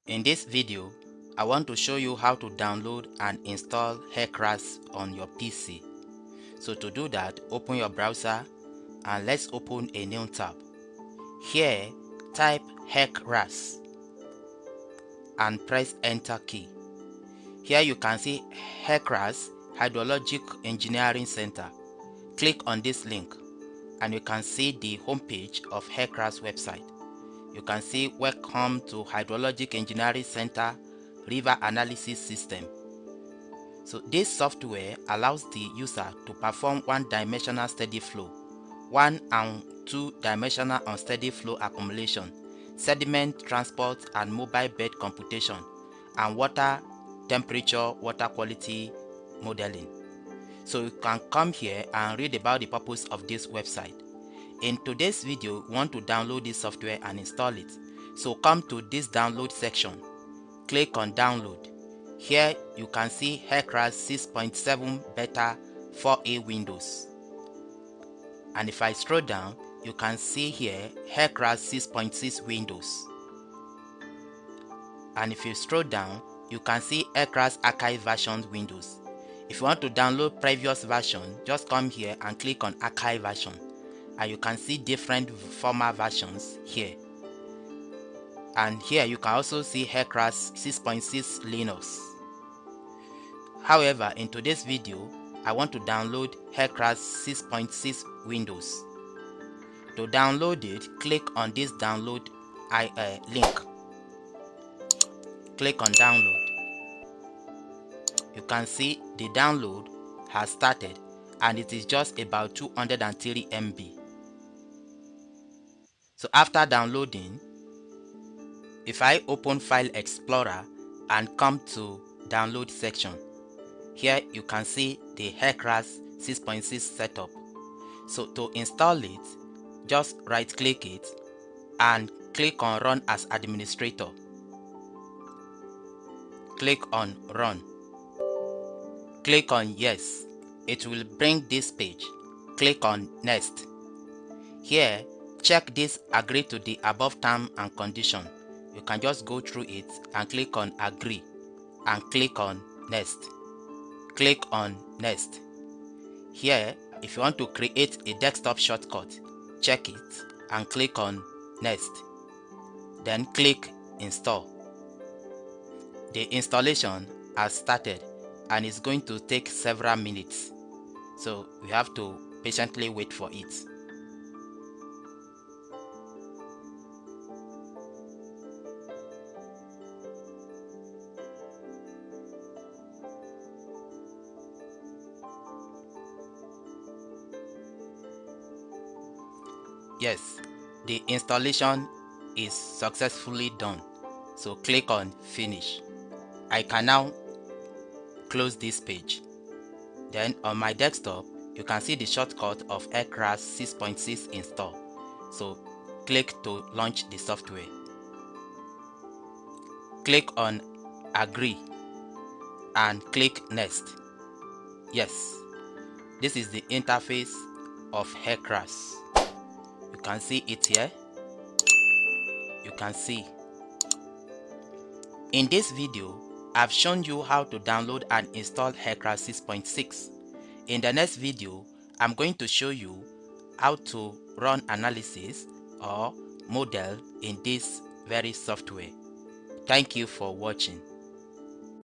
In this video, I want to show you how to download and install HEC RAS on your PC. So to do that, open your browser and let's open a new tab. Here, type HEC RAS and press enter key. Here you can see HEC RAS Hydrologic Engineering Center. Click on this link and you can see the homepage of HEC RAS website. You can see welcome to Hydrologic Engineering Center River Analysis System. So this software allows the user to perform one-dimensional steady flow, 1 and 2-dimensional unsteady flow accumulation, sediment transport and mobile bed computation, and water temperature, water quality modeling. So you can come here and read about the purpose of this website. In today's video, we want to download this software and install it. So come to this download section, click on download. Here you can see HEC RAS 6.7 Beta 4A Windows. And if I scroll down, you can see here HEC RAS 6.6 Windows. And if you scroll down, you can see HEC RAS Archive version Windows. If you want to download previous version, just come here and click on Archive version. And you can see different former versions here. And here you can also see HEC RAS 6.6 Linux. However, in today's video, I want to download HEC RAS 6.6 Windows. To download it, click on this download link. Click on download. You can see the download has started and it is just about 203 MB. So after downloading, if I open File Explorer and come to download section, here you can see the HEC RAS 6.6 setup. So to install it, just right click it and click on Run as Administrator. Click on Run. Click on Yes. It will bring this page. Click on Next. Here, check this Agree to the above term and condition. You can just go through it and click on Agree and click on Next. Click on Next. Here, if you want to create a desktop shortcut, check it and click on Next. Then click Install. The installation has started and it's going to take several minutes. So we have to patiently wait for it. Yes, the installation is successfully done. So click on Finish. I can now close this page. Then on my desktop, you can see the shortcut of HEC RAS 6.6 install. So click to launch the software. Click on Agree and click Next. Yes, this is the interface of HEC RAS. You can see it here. You can see. In this video, I've shown you how to download and install HEC RAS 6.6. In the next video, I'm going to show you how to run analysis or model in this very software. Thank you for watching.